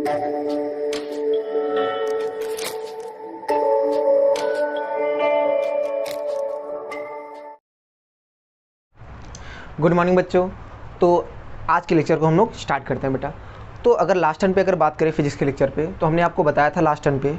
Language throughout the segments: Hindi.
गुड मॉर्निंग बच्चों। तो आज के लेक्चर को हम लोग स्टार्ट करते हैं बेटा। तो अगर लास्ट टर्न पे अगर बात करें फिजिक्स के लेक्चर पे, तो हमने आपको बताया था लास्ट टर्न पे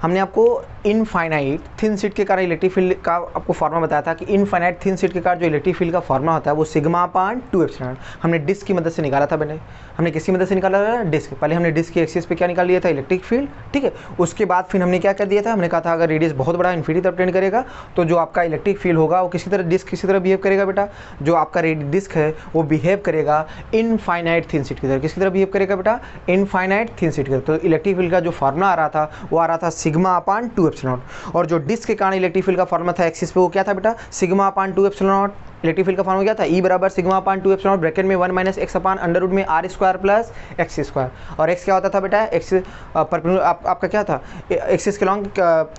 हमने आपको इनफाइनाइट थिन शीट के कारण इलेक्ट्रिक फील्ड का आपको फार्मा बताया था कि इनफाइनाइट थिन शीट के कारण जो इलेक्ट्रिक फील्ड का फार्मा होता है वो सिग्मा अपान 2 एप्सिलॉन हमने डिस्क की मदद से निकाला था। मैंने हमने किसकी मदद से निकाला था? डिस्क। पहले हमने डिस्क की एक्सिस पे क्या निकाल लिया था? इलेक्ट्रिक फील्ड, ठीक है। उसके बाद फिर हमने क्या कर दिया था? हमने कहा था अगर रेडियस बहुत बड़ा इन्फिनिटी तरफ टेंड करेगा तो जो आपका इलेक्ट्रिक फील्ड होगा वो किसी तरह डिस्क किसी तरह बिहेव करेगा बेटा। जो आपका डिस्क है वो बिहेव करेगा इनफाइनाइट थिन शीट की तरह। किसकी तरह बिहेव करेगा बेटा? इनफाइनाइट थिन शीट की तरह। तो इलेक्ट्रिक फील्ड का जो फार्मूला आ रहा था वो आ रहा था सिग्मा अपान 2 एप्सिलॉन नॉट। और जो डिस्क के कारण इलेक्ट्रिक फील्ड का फार्मूला था एक्सिस पे वो क्या था बेटा? Sigma upon 2 epsilon nought. Electric field का फार्मूला क्या था? E बराबर sigma upon 2 epsilon nought bracket में 1 minus X upon under root में R square plus X square. और एक्स क्या होता था बेटा? एक्स आपका क्या था? एक्सिस के लॉन्ग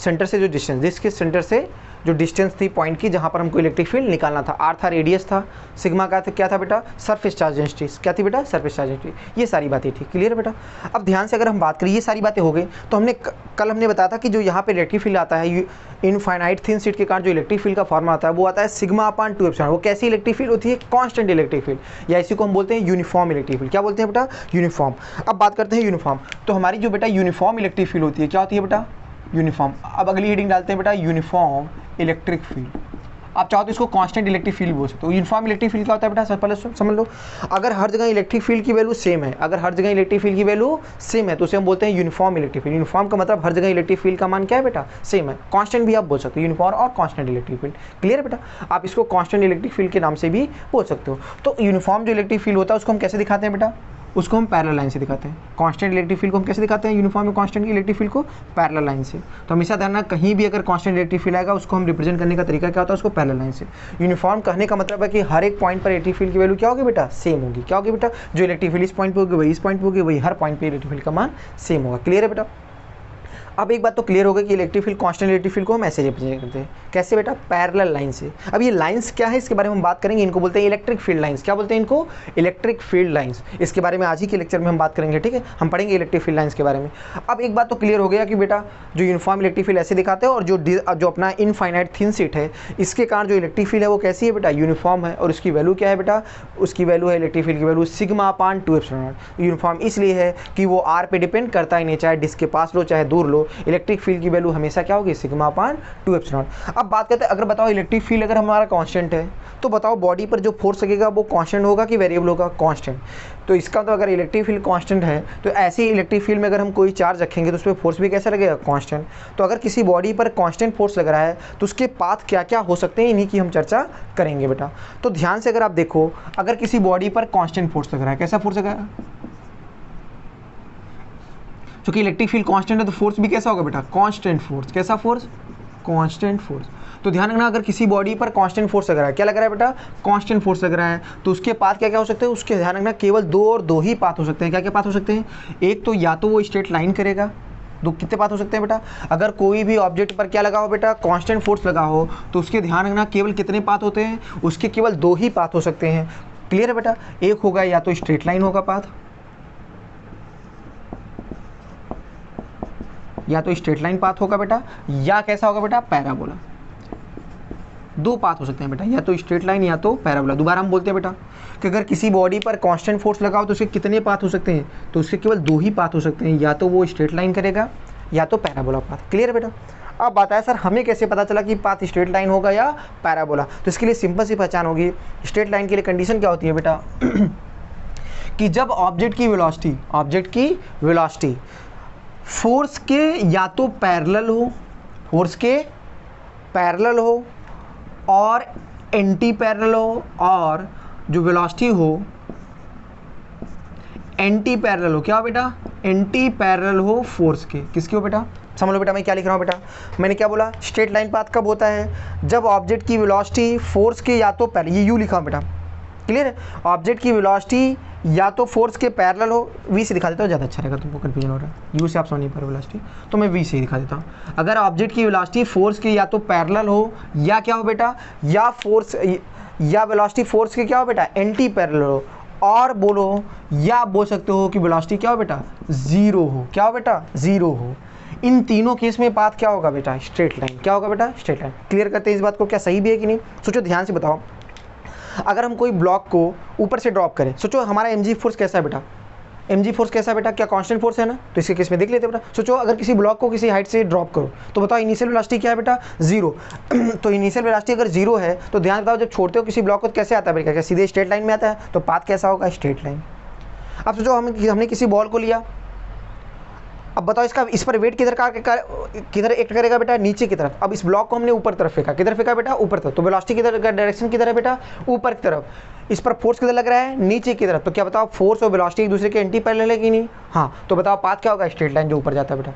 सेंटर से जो डिस्टेंस, डिस्क के सेंटर से जो डिस्टेंस थी पॉइंट की जहाँ पर हमको इलेक्ट्रिक फील्ड निकालना था। आर था रेडियस था, सिग्मा का क्या था बेटा? Surface charge density. क्या थी बेटा? Surface charge density. ये सारी बातें थी। क्लियर बेटा? अब ध्यान से अगर हम बात करें, ये सारी बातें हो गई। तो हमने कल हमने बताया था कि जो यहाँ पे इलेक्ट्रिक फील्ड आता है इनफाइनाइट थिन शीट के कारण जो इलेक्ट्रिक फील्ड का फॉर्म आता है वो आता है सिग्मा अपान 2 एप्सिलॉन। वो कैसी इलेक्ट्रिक फील्ड होती है? कांस्टेंट इलेक्ट्रिक फील्ड, या इसी को हम बोलते हैं यूनिफॉर्म इलेक्ट्रिक फील्ड। क्या बोलते हैं बेटा? यूनिफॉर्म। अब बात करते हैं यूनिफॉर्म। तो हमारी जो बेटा यूनिफॉर्म इलेक्ट्रिक फील्ड होती है क्या होती है बेटा? यूनिफॉर्म। अब अगली हेडिंग डालते हैं बेटा यूनिफॉर्म इलेक्ट्रिक फील्ड। आप चाहो तो इसको कांस्टेंट इलेक्ट्रिक फील्ड बोल सकते हो। यूनिफॉर्म इलेक्ट्रिक फील्ड क्या होता है बेटा? सब पहले समझ लो। अगर हर जगह इलेक्ट्रिक फील्ड की वैल्यू सेम है, अगर हर जगह इलेक्ट्रिक फील्ड की वैल्यू सेम है तो उसे हम बोलते हैं यूनिफॉर्म इलेक्ट्रिक फील्ड। यूनिफॉर्म का मतलब हर जगह इलेक्ट्रिक फील्ड का मान क्या है बेटा? सेम है। कांस्टेंट भी आप बोल सकते हो, यूनिफॉर्म और कांस्टेंट इलेक्ट्रिक फील्ड। क्लियर है बेटा? आप इसको कांस्टेंट इलेक्ट्रिक फील्ड के नाम से भी बोल सकते हो। तो यूनिफॉर्म जो इलेक्ट्रिक फील्ड होता है उसको हम कैसे दिखाते हैं बेटा? उसको हम पैरेलल लाइन से दिखाते हैं। कांस्टेंट इलेक्ट्रिक फील्ड को हम कैसे दिखाते हैं? यूनिफॉर्म में कांस्टेंट इलेक्ट्रिक फील्ड को पैरेलल लाइन से। तो हमेशा ध्यान रखना, कहीं भी अगर कांस्टेंट इलेक्ट्रिक फील्ड आएगा उसको हम रिप्रेजेंट करने का तरीका क्या होता है? उसको पैरेलल लाइन से। यूनिफॉर्म कहने का मतलब है कि हर एक पॉइंट पर इलेक्ट्रिक फील्ड की वैल्यू क्या होगी बेटा? सेम होगी। क्या होगी बेटा? जो इलेक्ट्रिक फील्ड इस पॉइंट पर होगी वही इस पॉइंट पर होगी, वही हर पॉइंट पर इलेक्ट्रिक फील्ड का मान सेम होगा। क्लियर है बेटा? अब एक बात तो क्लियर हो गई कि electric field constant electric field को हम ऐसे रिप्रेजेंट करते हैं। कैसे बेटा? पैरेलल लाइन से। अब ये लाइंस क्या है इसके बारे में हम बात करेंगे। इनको बोलते हैं इलेक्ट्रिक फील्ड लाइंस। क्या बोलते हैं इनको? Electric field lines. इसके बारे में आज ही के लेक्चर में हम बात करेंगे, ठीक है। हम पढ़ेंगे इलेक्ट्रिक फील्ड लाइंस के बारे में। अब एक बात तो क्लियर हो गया कि बेटा जो यूनिफॉर्म इलेक्ट्रिक फील्ड ऐसे दिखाते हैं और जो अपना इनफाइनाइट थिन शीट है इसके कारण जो इलेक्ट्रिक फील्ड है वो कैसी है बेटा? यूनिफॉर्म है। और उसकी वैल्यू क्या है बेटा? उसकी वैल्यू है इलेक्ट्रिक फील्ड की value sigma upon 2 epsilon not. Uniform इसलिए है कि वो आर पे डिपेंड करता ही नहीं, चाहे डिस्क के पास लो चाहे दूर लो, इलेक्ट्रिक फील्ड की वैल्यू हमेशा क्या होगी? Sigma upon 2 epsilon not. अब बात करते हैं, अगर बताओ इलेक्ट्रिक फील्ड अगर हमारा कांस्टेंट है तो बताओ बॉडी पर जो फोर्स लगेगा वो कांस्टेंट होगा कि वेरिएबल होगा? कांस्टेंट। तो इसका मतलब अगर इलेक्ट्रिक फील्ड कांस्टेंट है तो ऐसे ही इलेक्ट्रिक फील्ड में अगर हम कोई चार्ज रखेंगे तो उस पर फोर्स भी कैसा लगेगा? कांस्टेंट। तो अगर किसी बॉडी पर कांस्टेंट फोर्स लग रहा है तो उसके पाथ क्या क्या हो सकते हैं, इन्हीं की हम चर्चा करेंगे बेटा। तो ध्यान से अगर आप देखो, अगर किसी बॉडी पर कांस्टेंट फोर्स लग रहा है, कैसा फोर्स लग रहा है? क्योंकि इलेक्ट्रिक फील्ड कांस्टेंट है तो फोर्स भी कैसा होगा बेटा? Constant force. कैसा फोर्स? Constant force. तो ध्यान रखना, अगर किसी बॉडी पर कांस्टेंट फोर्स लग रहा है, क्या लग रहा है बेटा? कांस्टेंट फोर्स लग रहा है, तो उसके पाथ क्या क्या हो सकते हैं? उसके ध्यान रखना केवल दो और दो ही पाथ हो सकते हैं। क्या क्या पाथ हो सकते हैं? एक तो या तो वो स्ट्रेट लाइन करेगा। दो कितने पाथ हो सकते हैं बेटा? अगर कोई भी ऑब्जेक्ट पर क्या लगा हो बेटा? कांस्टेंट फोर्स लगा हो तो उसके ध्यान रखना केवल कितने पाथ होते हैं? उसके केवल दो ही पाथ हो सकते हैं। क्लियर है बेटा? एक होगा या तो स्ट्रेट लाइन होगा पाथ, या तो स्ट्रेट लाइन पाथ होगा बेटा, या कैसा होगा बेटा? पैराबोला। दो पाथ हो सकते हैं बेटा, या तो स्ट्रेट लाइन या तो पैराबोला। दोबारा हम बोलते हैं बेटा कि अगर किसी बॉडी पर कांस्टेंट फोर्स लगा हो तो उसके कितने पाथ हो सकते हैं? तो उसके केवल दो ही पाथ हो सकते हैं, या तो वो स्ट्रेट लाइन करेगा या तो पैराबोला पाथ। क्लियर है बेटा? अब बात है सर हमें कैसे पता चला कि पाथ स्ट्रेट लाइन होगा या पैराबोला? तो इसके लिए सिंपल सी पहचान होगी। स्ट्रेट लाइन के लिए कंडीशन क्या होती है बेटा? कि जब ऑब्जेक्ट की वेलोसिटी फोर्स के या तो पैरेलल हो, फोर्स के पैरेलल हो और एंटी पैरेलल हो, और जो वेलोसिटी हो एंटी पैरेलल हो। क्या हो बेटा? एंटी पैरेलल हो फोर्स के। किसकी हो बेटा? समझ लो बेटा मैं क्या लिख रहा हूँ बेटा। मैंने क्या बोला? स्ट्रेट लाइन पाथ कब होता है? जब ऑब्जेक्ट की वेलोसिटी फोर्स के या तो पैरेलल, ये यू लिखा हूँ बेटा। क्लियर है? ऑब्जेक्ट की वेलोसिटी या तो फोर्स के पैरेलल हो, वी से दिखा देता हूँ ज़्यादा अच्छा रहेगा, तुमको कन्फ्यूजन हो रहा है, यू से आप समझ नहीं पा रहे वेलोसिटी, तो मैं वी से ही दिखा देता हूँ। अगर ऑब्जेक्ट की वेलोसिटी फोर्स के या तो पैरेलल हो या क्या हो बेटा? या फोर्स या वेलोसिटी फोर्स के क्या हो बेटा? एंटी पैरेलल हो, और बोलो, या आप बोल सकते हो कि वेलोसिटी क्या हो बेटा, जीरो हो। क्या हो बेटा, जीरो हो। इन तीनों केस में पाथ क्या होगा बेटा, स्ट्रेट लाइन। क्या होगा बेटा, स्ट्रेट लाइन। क्लियर करते हैं इस बात को, क्या सही भी है कि नहीं। सोचो ध्यान से बताओ, अगर हम कोई ब्लॉक को ऊपर से ड्रॉप करें, सोचो हमारा mg फोर्स कैसा है बेटा, mg फोर्स कैसा है बेटा, क्या कांस्टेंट फोर्स है ना, तो इसके केस में देख लेते हैं बेटा। सोचो अगर किसी ब्लॉक को किसी हाइट से ड्रॉप करो तो बताओ इनिशियल वेलोसिटी क्या है बेटा, जीरो। तो इनिशियल वेलोसिटी अगर जीरो है तो ध्यान बताओ, जब छोड़ते हो किसी ब्लॉक को तो कैसे आता है बेटा, क्या सीधे स्ट्रेट लाइन में आता है, तो पाथ कैसा होगा, स्ट्रेट लाइन। अब सोचो हमने किसी बॉल को लिया, अब बताओ इसका इस पर वेट किधर एक्ट करेगा बेटा, नीचे की तरफ। अब इस ब्लॉक को हमने ऊपर तरफ फेंका, किधर फेंका बेटा, ऊपर तरफ, तो वेलोसिटी किधर, डायरेक्शन किधर है बेटा, ऊपर की तरफ। इस पर फोर्स किधर लग रहा है, नीचे की तरफ। तो क्या बताओ फोर्स और वेलोसिटी एक दूसरे के एंटी पैरेलल है कि नहीं, हाँ। तो बताओ पाथ क्या होगा, स्ट्रेट लाइन जो ऊपर जाता है बेटा।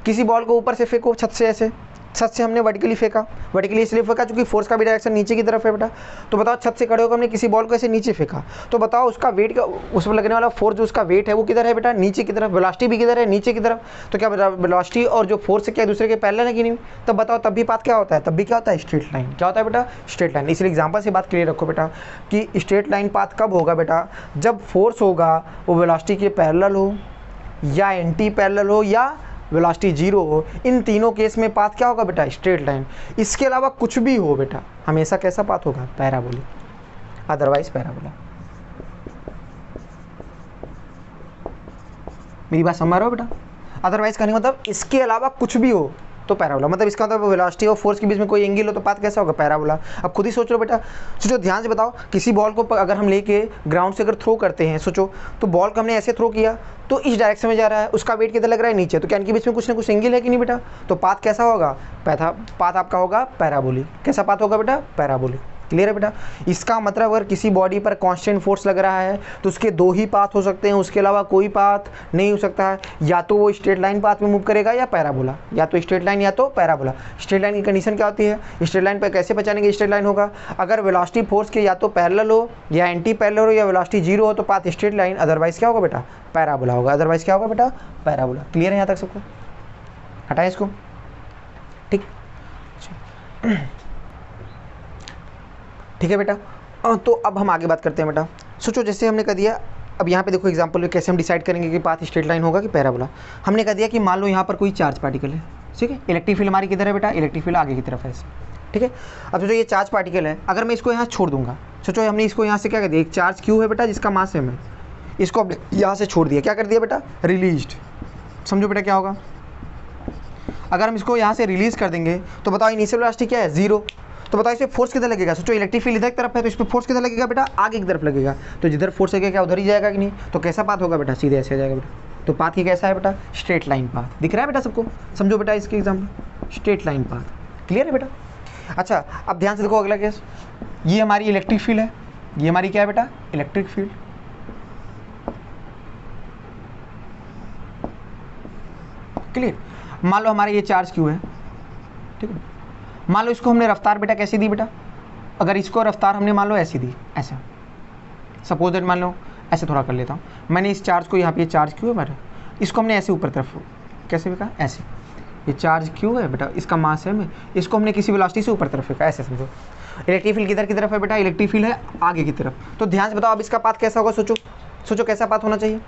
किसी बॉल को ऊपर से फेंको छत से, ऐसे छत से हमने वर्टिकली फेंका, वर्टिकली इसलिए फेंका क्योंकि फोर्स का भी डायरेक्शन नीचे की तरफ है बेटा। तो बताओ छत से खड़े होकर हमने किसी बॉल को ऐसे नीचे फेंका, तो बताओ उसका वेट का, उस पर लगने वाला फोर्स जो उसका वेट है वो किधर है बेटा, नीचे की तरफ। वेलोसिटी भी किधर है, नीचे की तरफ। तो क्या वेलोसिटी और जो फोर्स है क्या दूसरे के पैरेलल है कि नहीं, तब बताओ तब भी पाथ क्या होता है, तब भी क्या होता है, स्ट्रेट लाइन। क्या होता है बेटा, स्ट्रेट लाइन। इसलिए एग्जाम्पल से बात क्लियर रखो बेटा कि स्ट्रेट लाइन पाथ कब होगा बेटा, जब फोर्स होगा वो वेलोसिटी के पैरेलल हो, या एंटी पैरेलल हो, या वेलोसिटी जीरो हो। इन तीनों केस में पाथ क्या होगा बेटा, स्ट्रेट लाइन। इसके अलावा कुछ भी हो बेटा, हमेशा कैसा पाथ होगा, पैराबोलिक, अदरवाइज पैराबोला। मेरी बात समझ रहे हो बेटा, अदरवाइज कहने का मतलब इसके अलावा कुछ भी हो तो पैराबोला। मतलब इसका मतलब वेलोसिटी और फोर्स के बीच में कोई एंगल हो तो पाथ कैसा होगा, पैराबोला। अब खुद ही सोच लो बेटा, सोचो ध्यान से बताओ, किसी बॉल को अगर हम लेके ग्राउंड से अगर थ्रो करते हैं, सोचो तो बॉल को हमने ऐसे थ्रो किया तो इस डायरेक्शन में जा रहा है, उसका वेट किधर लग रहा है, नीचे। तो क्या इनके बीच में कुछ ना कुछ एंगल है कि नहीं बेटा, तो पाथ कैसा होगा, पाथ आपका होगा पैराबोलिक। कैसा पाथ होगा बेटा, पैराबोलिक। क्लियर है बेटा। इसका मतलब अगर किसी बॉडी पर कांस्टेंट फोर्स लग रहा है तो उसके दो ही पाथ हो सकते हैं, उसके अलावा कोई पाथ नहीं हो सकता है। या तो वो स्ट्रेट लाइन पाथ में मूव करेगा या पैराबोला, या तो स्ट्रेट लाइन या तो पैराबोला। स्ट्रेट लाइन की कंडीशन क्या होती है, स्ट्रेट लाइन पर कैसे पहचानेंगे स्ट्रेट लाइन होगा, अगर वेलोसिटी फोर्स के या तो पैरेलल हो या एंटी पैरेलल हो या वेलोसिटी जीरो हो तो पाथ स्ट्रेट लाइन, अदरवाइज क्या होगा बेटा, पैराबोला होगा। अदरवाइज क्या होगा बेटा, पैराबोला। क्लियर है यहाँ तक सबको, हटाएं इसको, ठीक ठीक है बेटा। तो अब हम आगे बात करते हैं बेटा। सोचो जैसे हमने कह दिया, अब यहाँ पे देखो एग्जांपल में कैसे हम डिसाइड करेंगे कि पाथ स्ट्रेट लाइन होगा कि पैराबोला। हमने कह दिया कि मान लो यहाँ पर कोई चार्ज पार्टिकल है, ठीक है। इलेक्ट्रिक फील्ड हमारी किधर है बेटा, इलेक्ट्रिक फील्ड आगे की तरफ है ऐसे, ठीक है। अब सोचो ये चार्ज पार्टिकल है, अगर मैं इसको यहाँ छोड़ दूंगा, सोचो हमने इसको यहाँ से क्या कर दिया, एक चार्ज क्यू है बेटा जिसका मास है, इसको अब यहाँ से छोड़ दिया, क्या कर दिया बेटा, रिलीज्ड। समझो बेटा क्या होगा, अगर हम इसको यहाँ से रिलीज कर देंगे तो बताओ इनिशियल वेलोसिटी क्या है, जीरो। तो बताओ इस पर फोर्स किधर लगेगा, सोचो इलेक्ट्रिक फील्ड इधर की तरफ है तो इस पर फोर्स किधर लगेगा बेटा, आगे की तरफ लगेगा। तो जिधर फोर्स लगेगा क्या उधर ही जाएगा कि नहीं, तो कैसा पाथ होगा बेटा, सीधे ऐसे जाएगा बेटा। तो पाथ की कैसा है बेटा, स्ट्रेट लाइन पाथ। दिख रहा है बेटा सबको, समझो बेटा इसके example, straight line path. Clear है बेटा। अच्छा अब ध्यान से देखो अगला केस, ये हमारी इलेक्ट्रिक फील्ड है, ये हमारी क्या है बेटा, इलेक्ट्रिक फील्ड। क्लियर। मान लो हमारा ये चार्ज क्यू है, ठीक है। मान लो इसको हमने रफ्तार बेटा कैसी दी बेटा, अगर इसको रफ्तार हमने मान लो ऐसी दी, ऐसा सपोज दैट, मान लो ऐसे थोड़ा कर लेता हूँ, मैंने इस चार्ज को यहाँ पे, ये चार्ज क्यू है हमारा, इसको हमने ऐसे ऊपर तरफ कैसे फेंका, ऐसे। ये चार्ज क्यू है बेटा, इसका मास है, इसको हमने किसी वेलोसिटी से ऊपर तरफ फेंका, ऐसे समझो। इलेक्ट्रिक फील्ड किधर की तरफ है बेटा, इलेक्ट्रिक फील्ड है आगे की तरफ। तो ध्यान से बताओ अब इसका पाथ कैसा होगा, सोचो कैसा पाथ होना चाहिए।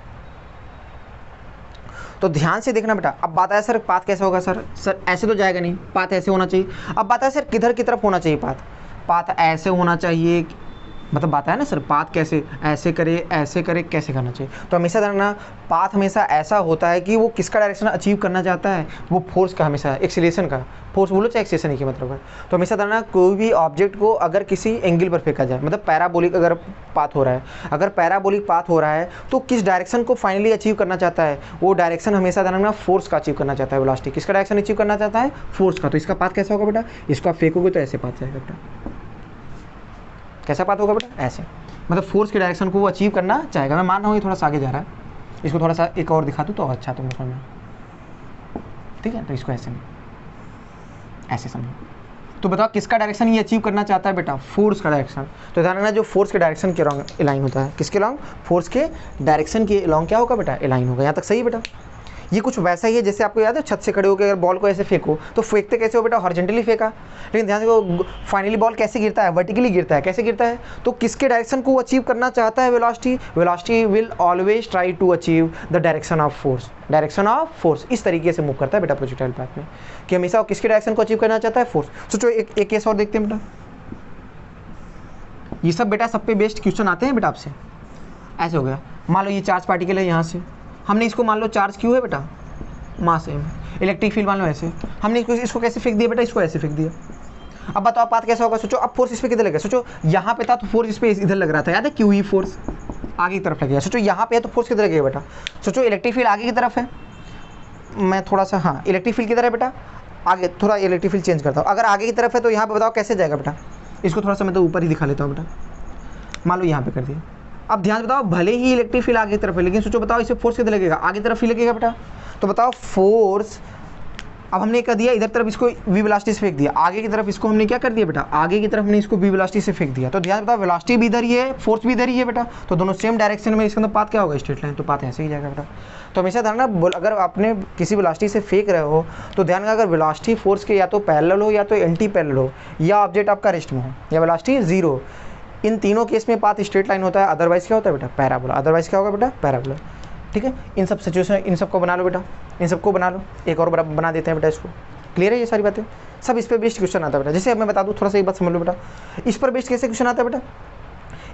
तो ध्यान से देखना बेटा। अब बात है सर पाथ कैसा होगा, सर ऐसे तो जाएगा नहीं, पाथ ऐसे होना चाहिए। अब बात है सर किधर की तरफ होना चाहिए पाथ ऐसे होना चाहिए, मतलब बात है ना सर पाथ कैसे, ऐसे करे कैसे करना चाहिए। तो हमेशा जानना पाथ हमेशा ऐसा होता है कि वो किसका डायरेक्शन अचीव करना चाहता है, वो फोर्स का, हमेशा एक्सीलरेशन का, फोर्स बोलो चाहे एक्सीलरेशन ही के मतलब है। तो हमेशा जानना कोई भी ऑब्जेक्ट को अगर किसी एंगल पर फेंका जाए, मतलब पैराबोलिक अगर पाथ हो रहा है, अगर पैराबोलिक पाथ हो रहा है तो किस डायरेक्शन को फाइनली अचीव करना चाहता है, वो डायरेक्शन हमेशा जानना फोर्स का अचीव करना चाहता है। वेलोसिटी किसका डायरेक्शन अचीव करना चाहता है, फोर्स का। तो इसका पाथ कैसा होगा बेटा, इसको आप फेंकोगे तो ऐसे पाथ जाएगा बेटा, कैसा पाथ होगा बेटा, ऐसे। मतलब फोर्स के डायरेक्शन को वो अचीव करना चाहेगा। मैं मान रहा हूँ ये थोड़ा सा आगे जा रहा है, इसको थोड़ा सा एक और दिखा दूँ तो अच्छा तुमको समझ में, ठीक है। तो इसको ऐसे समझो। तो बताओ किसका डायरेक्शन ये अचीव करना चाहता है बेटा, फोर्स का डायरेक्शन। तो ध्यान रखना जो फोर्स के डायरेक्शन के अलॉन्ग अलाइन होता है, किसके अलॉन्ग, फोर्स के डायरेक्शन के अलॉन्ग क्या होगा बेटा, अलाइन होगा। यहाँ तक सही है बेटा। ये कुछ वैसा ही है जैसे आपको याद है छत से खड़े होकर अगर बॉल को ऐसे फेंको तो फेंकते कैसे हो बेटा, हॉरिजॉन्टली फेंका, लेकिन ध्यान से फाइनली बॉल कैसे गिरता है, वर्टिकली गिरता है। कैसे गिरता है, तो किसके डायरेक्शन को अचीव करना चाहता है velocity, velocity will always try to achieve the direction of force, direction of force. इस तरीके से मूव करता है बेटा प्रोजेक्टाइल पाथ में, कि हमेशा वो किसके डायरेक्शन को अचीव करना चाहता है, फोर्स। सोचो एक केस और देखते हैं बेटा, ये सब बेटा सब पे बेस्ड क्वेश्चन आते हैं बेटा आपसे। ऐसे हो गया, मान लो ये चार्ज पार्टिकल है, यहाँ से हमने इसको मान लो चार्ज क्यों है बेटा, मास है, इलेक्ट्रिक फील्ड मान लो ऐसे, हमने इसको कैसे फेंक दिया बेटा, इसको ऐसे फेंक दिया। अब बताओ पाथ कैसा होगा, सोचो अब फोर्स इस पे किधर लगेगा, सोचो यहाँ पे था तो फोर्स इस पे इधर लग रहा था, याद है क्यू ई फोर्स आगे की तरफ लगेगा। सोचो यहाँ पे है तो फोर्स किधर लगेगा बेटा, सोचो इलेक्ट्रिक फील्ड आगे की तरफ है, मैं थोड़ा सा, हाँ इलेक्ट्रिक फील्ड किधर है बेटा, आगे, थोड़ा इलेक्ट्रिक फील्ड चेंज करता हूँ। अगर आगे की तरफ है तो यहाँ पे बताओ कैसे जाएगा बेटा, इसको थोड़ा सा मैं तो ऊपर ही दिखा लेता हूँ बेटा, मान लो यहाँ पे कर दिया। अब ध्यान बताओ, भले ही इलेक्ट्रिक फील्ड आगे की तरफ है, लेकिन सोचो बताओ इसे फोर्स किधर लगेगा, आगे तरफ ही लगेगा बेटा। तो बताओ फोर्स, अब हमने कर दिया इधर तरफ इसको वी वेलोसिटी से फेंक दिया, आगे की तरफ इसको हमने क्या कर दिया बेटा, आगे की तरफ हमने इसको वी वेलोसिटी से फेंक दिया। तो ध्यान बताओ वेलोसिटी भी इधर ही है, फोर्स भी इधर ही है बेटा, तो दोनों सेम डायरेक्शन में, इसके अंदर पाथ क्या होगा, स्ट्रेट लाइन, तो पाथ ऐसे ही जाएगा बेटा। तो हमेशा ध्यान रखना, अगर आपने किसी वेलोसिटी से फेंक रहे हो तो ध्यान रखना, अगर वेलोसिटी फोर्स के या तो पैरेलल हो या तो एंटी पैरेलल हो, या ऑब्जेक्ट आपका रेस्ट में हो, या वेलोसिटी जीरो, इन तीनों केस में पाथ स्ट्रेट लाइन होता है, अदरवाइज क्या होता है बेटा, पैराबोला। अदरवाइज क्या होगा बेटा, पैराबोला। ठीक है, इन सब सिचुएशन, इन सबको बना लो बेटा, इन सबको बना लो, एक और बना देते हैं बेटा इसको। क्लियर है ये सारी बातें, सब इस पर बेस्ड क्वेश्चन आता है बेटा। जैसे अब मैं बता दूँ, थोड़ा सा एक बात समझ लो बेटा, इस पर बेस्ड कैसे क्वेश्चन आता है बेटा,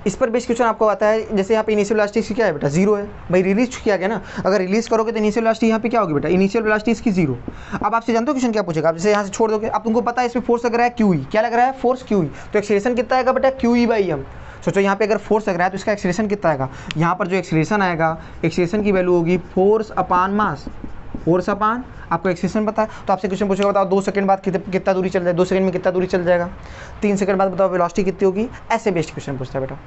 इस पर बेस्ड क्वेश्चन आपको आता है, जैसे यहाँ पे इनिशियल वेलोसिटी क्या है बेटा, जीरो है भाई, रिलीज किया गया ना, अगर रिलीज करोगे तो इनिशियल वेलोसिटी यहाँ पे क्या होगी बेटा, इनिशियल वेलोसिटी इसकी जीरो। अब आपसे जानते हो क्वेश्चन क्या पूछेगा, आप जैसे यहाँ से छोड़ दोगे, अब तुमको पता है इसमें फोर्स लग रहा है क्यू ई, क्या लग रहा है, फोर्स क्यू ई, तो एक्सीलरेशन कितना आएगा बेटा, क्यू ई बाई एम। सोचो यहाँ पे अगर फोर्स लग रहा है तो इसका एक्सीलरेशन कितना आएगा, यहाँ पर जो एक्सीलरेशन आएगा, एक्सीलरेशन की वैल्यू होगी फोर्स अपान मास, फोर्स अपान, आपको एक्सीलरेशन पता है, तो आपसे क्वेश्चन पूछेगा बताओ 2 सेकंड बाद कितना दूरी चल जाएगा, 2 सेकंड में कितना दूरी चल जाएगा, 3 सेकंड बाद बताओ वेलोसिटी कितनी होगी, ऐसे बेस्ड क्वेश्चन पूछता है बेटा।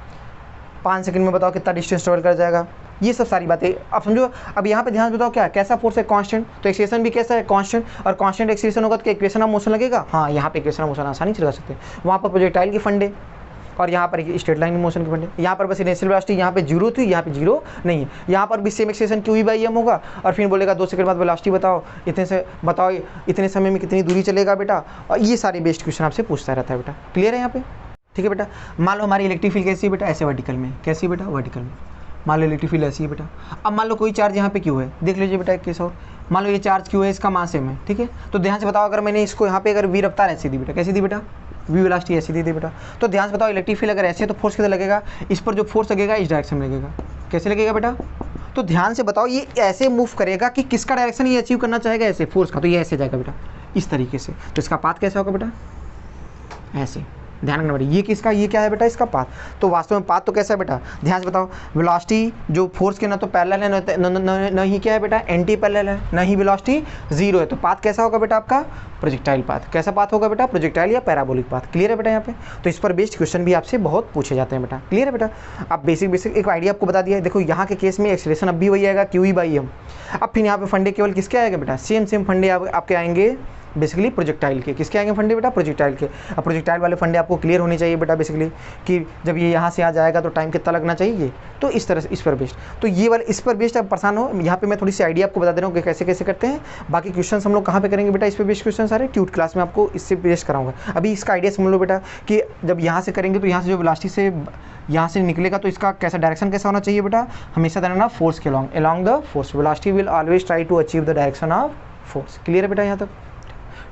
5 सेकंड में बताओ कितना डिस्टेंस ट्रेवल कर जाएगा, ये सब सारी बातें अब समझो। अब यहाँ पे ध्यान बताओ क्या कैसा फोर्स है, कांस्टेंट, तो एक्सीलरेशन भी कैसा है, कांस्टेंट, और कांस्टेंट एक्सीलरेशन होगा तो इक्वेशन ऑफ मोशन लगेगा, हाँ यहाँ पे इक्वेशन ऑफ मोशन आसानी से लगा सकते हैं, वहाँ पर प्रोजेक्टाइल की फंडे और यहाँ पर स्ट्रेट लाइन मोशन की फंडे, यहाँ पर बस इनिशियल वेलोसिटी यहाँ पे जीरो थी, यहाँ पे जीरो नहीं है, यहाँ पर भी same acceleration Q E by M होगा, और फिर बोलेगा 2 सेकंड बाद वेलोसिटी बताओ, इतने समय में कितनी दूरी चलेगा बेटा, और ये सारे बेस्ड क्वेश्चन आपसे पूछता रहता है बेटा। क्लियर है यहाँ पे, ठीक है बेटा। मान लो हमारी इलेक्ट्रिक फील्ड कैसी है बेटा, ऐसे वर्टिकल में, कैसी बेटा, वर्टिकल में, मान लो इलेक्ट्रिक फील्ड ऐसी है बेटा। अब मान लो कोई चार्ज यहाँ पे क्यों है, देख लीजिए बेटा एक केस और, मान लो ये चार्ज क्यों है, इसका मास एम है, ठीक है, तो ध्यान से बताओ अगर मैंने इसको यहाँ पे अगर वी रफ्तार ऐसी दी बेटा, कैसी दी बेटा, वी वेलोसिटी ऐसी दी बेटा, तो ध्यान से बताओ इलेक्ट्रिक फील्ड अगर ऐसे है तो फोर्स किधर लगेगा, इस पर जो फोर्स लगेगा इस डायरेक्शन में लगेगा, कैसे लगेगा बेटा, तो ध्यान से बताओ ये ऐसे मूव करेगा कि किसका डायरेक्शन ये अचीव करना चाहेगा, ऐसे फोर्स का, तो ये ऐसे जाएगा बेटा इस तरीके से, तो इसका पाथ कैसा होगा बेटा, ऐसे, ध्यान रखना बेटा, ये किसका, ये क्या है बेटा, इसका पाथ। तो वास्तव में पाथ तो कैसा है बेटा, ध्यान से बताओ, वेलोसिटी जो फोर्स के ना तो पैरेलल है न ही क्या है बेटा, एंटी पैरेलल है, न ही वेलोसिटी जीरो है, तो पाथ कैसा होगा बेटा आपका, प्रोजेक्टाइल पाथ। कैसा पाथ होगा बेटा, प्रोजेक्टाइल या पैराबोलिक पाथ। क्लियर है बेटा यहाँ पे, तो इस पर बेस्ड क्वेश्चन भी आपसे बहुत पूछे जाते हैं बेटा। क्लियर है बेटा, अब बेसिक एक आइडिया आपको बता दिया है। देखो यहाँ के केस में एक्सीलरेशन अब भी वही आएगा, क्यू ई बाई एम। अब फिर यहाँ पे फंडे केवल किसके आएगा बेटा, सेम फंडे आपके आएंगे बेसिकली प्रोजेक्टाइल के। किसके आएंगे फंडे बेटा, प्रोजेक्टाइल के। अब प्रोजेक्टाइल वाले फंडे आपको क्लियर होने चाहिए बेटा बेसिकली, कि जब ये यहाँ से आ जाएगा तो टाइम कितना लगना चाहिए, तो इस तरह से इस पर बेस्ड, तो ये वाले इस पर बेस्ड आप परेशान हो, यहाँ पे मैं थोड़ी सी आइडिया आपको बता दे रहा हूँ कि कैसे कैसे करते हैं। बाकी क्वेश्चन हम लोग कहाँ पे करेंगे बेटा, इस पर बेस्ड क्वेश्चन सारे ट्यूट क्लास में आपको इससे बेस्ड कराऊंगा। अभी इसका आइडिया समझ लो बेटा कि जब यहाँ से करेंगे तो यहाँ से जो वेलोसिटी से यहाँ से निकलेगा तो इसका कैसा डायरेक्शन कैसा होना चाहिए बेटा, हमेशा देना फोर्स के along the force, velocity will always try to achieve the direction of force. Clear है बेटा यहाँ तक,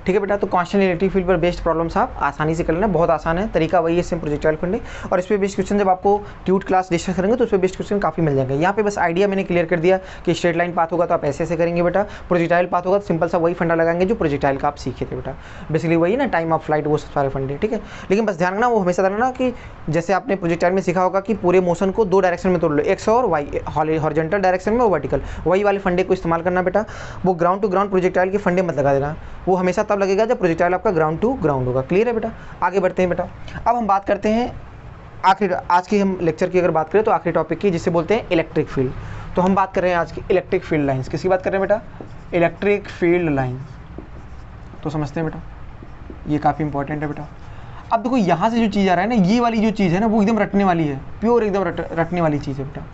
ठीक है बेटा। तो कांस्टेंट इलेक्ट्रिक फील्ड पर बेस्ड प्रॉब्लम्स आप आसानी से कर लेना, बहुत आसान है, तरीका वही है, सेम प्रोजेक्टाइल फंडे। और इस पे बेस्ड क्वेश्चन जब आपको ट्यूट क्लास डिस्कस करेंगे तो उस पर बेस्ड क्वेश्चन काफी मिल जाएंगे। यहाँ पे बस आइडिया मैंने क्लियर कर दिया कि स्ट्रेट लाइन पाथ होगा तो आप ऐसे ऐसे करेंगे बेटा, प्रोजेक्टाइल पाथ होगा तो सिंपल सा वही फंडा लगाएंगे जो प्रोजेक्टाइल का आप सीखे थे बेटा, बेसिकली वही ना, टाइम ऑफ फ्लाइट, वो सारे फंडे, ठीक है। लेकिन बस ध्यान रखना, वो हमेशा रखना कि जैसे आपने प्रोजेक्टाइल में सीखा होगा कि पूरे मोशन को 2 डायरेक्शन में तोड़ लो, एक्स और वाई, हॉरिजॉन्टल डायरेक्शन में और वर्टिकल, वही वाले फंडे को इस्तेमाल करना बेटा। वो ग्राउंड टू ग्राउंड प्रोजेक्टाइल के फंडे मत लगा देना, वो हमेशा तब लगेगा जब प्रोजेक्टाइल आपका ग्राउंड टू ग्राउंड होगा। क्लियर है बेटा, आगे बढ़ते हैं बेटा। अब हम बात करते हैं आखिर आज की हम लेक्चर की अगर बात करें तो आखिरी टॉपिक की, जिसे बोलते हैं इलेक्ट्रिक फील्ड। तो हम बात कर रहे हैं आज की इलेक्ट्रिक फील्ड लाइंस। किसकी बात कर रहे हैं बेटा, इलेक्ट्रिक फील्ड लाइंस। तो समझते हैं बेटा, ये काफ़ी इंपॉर्टेंट है बेटा। अब देखो यहाँ से जो चीज़ आ रहा है ना, ये वाली जो चीज़ है ना वो एकदम रटने वाली है, प्योर एकदम रटने वाली चीज़ है बेटा।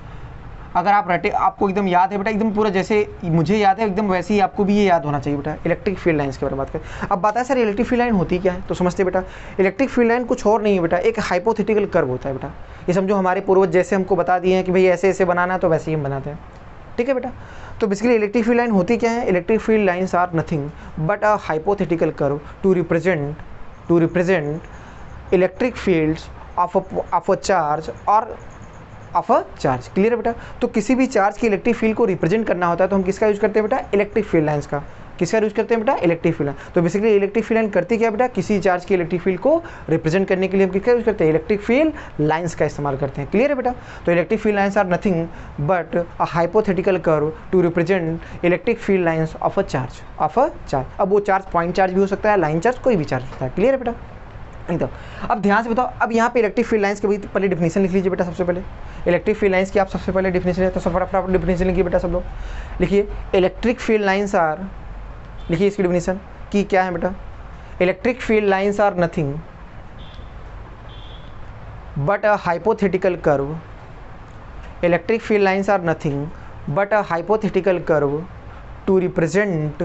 अगर आप रटे, आपको एकदम याद है बेटा, एकदम पूरा जैसे मुझे याद है एकदम वैसे ही आपको भी ये याद होना चाहिए बेटा। इलेक्ट्रिक फील्ड लाइंस के बारे में बात करें। अब बता सर इलेक्ट्रिक फील्ड लाइन होती क्या है, तो समझते बेटा इलेक्ट्रिक फील्ड लाइन कुछ और नहीं है बेटा, एक हाइपोथेटिकल कर्व होता है बेटा। ये समझो हमारे पूर्वज जैसे हमको बता दिए हैं कि भाई ऐसे ऐसे बनाना है तो वैसे ही हम बनाते हैं, ठीक है बेटा। तो बेसिकली इलेक्ट्रिक फील्ड लाइन होती क्या है, electric field lines are nothing but a hypothetical curve to represent electric fields of a charge और ऑफ अ चार्ज। क्लियर है बेटा। तो किसी भी चार्ज की इलेक्ट्रिक फील्ड को रिप्रेजेंट करना होता है तो हम किसका यूज करते हैं बेटा, इलेक्ट्रिक फील्ड लाइंस का। किसका यूज करते हैं बेटा, इलेक्ट्रिक फील्ड लाइन। तो बेसिकली इलेक्ट्रिक फील्ड लाइन करती क्या बेटा, किसी चार्ज की इलेक्ट्रिक फील्ड को रिप्रेजेंट करने के लिए हम किसका यूज करते हैं, इलेक्ट्रिक फील्ड लाइंस का इस्तेमाल करते हैं। क्लियर है बेटा। तो electric field lines are nothing but a hypothetical curve to represent electric field lines of a charge. अब वो चार्ज पॉइंट चार्ज भी हो सकता है, लाइन चार्ज कोई भी चार्ज होता है। क्लियर है बेटा। तो अब ध्यान से बताओ, अब यहाँ पे इलेक्ट्रिक फील्ड लाइंस के पहले डिफिनेशन लिख लीजिए बेटा। सबसे पहले इलेक्ट्रिक फील्ड लाइंस की आप सबसे पहले डिफिनेशन है, तो फटाफट डिफिनेशन लिखिए बेटा सब लोग। लिखिए इलेक्ट्रिक फील्ड लाइंस आर, लिखिए इसकी डिफिनेशन कि क्या है बेटा, electric field lines are nothing but a hypothetical curve. Electric field lines are nothing but a hypothetical curve to represent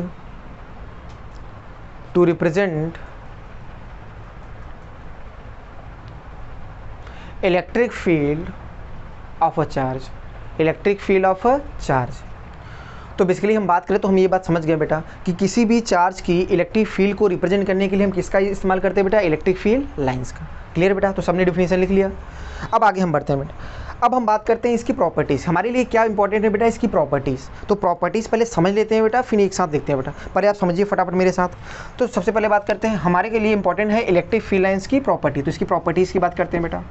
electric field of a charge. Electric field of a charge. तो बेसिकली हम बात करें तो हम ये बात समझ गए बेटा कि किसी भी चार्ज की इलेक्ट्रिक फील्ड को रिप्रेजेंट करने के लिए हम किसका इस्तेमाल करते हैं बेटा, इलेक्ट्रिक फील्ड लाइंस का। क्लियर बेटा। तो सबने डिफिनेशन लिख लिया। अब आगे हम बढ़ते हैं बेटा। अब हम बात करते हैं इसकी प्रॉपर्टीज़। हमारे लिए क्या इंपॉर्टेंट है बेटा, इसकी प्रॉपर्टीज़। तो प्रॉपर्टीज़ पहले समझ लेते हैं बेटा, फिर एक साथ देखते हैं बेटा। पहले आप समझिए फटाफट मेरे साथ। तो सबसे पहले बात करते हैं, हमारे के लिए इंपॉर्टेंट है इलेक्ट्रिक फील्ड लाइंस की प्रॉपर्टी। तो इसकी प्रॉपर्टीज़ की बात करते हैं बेटा।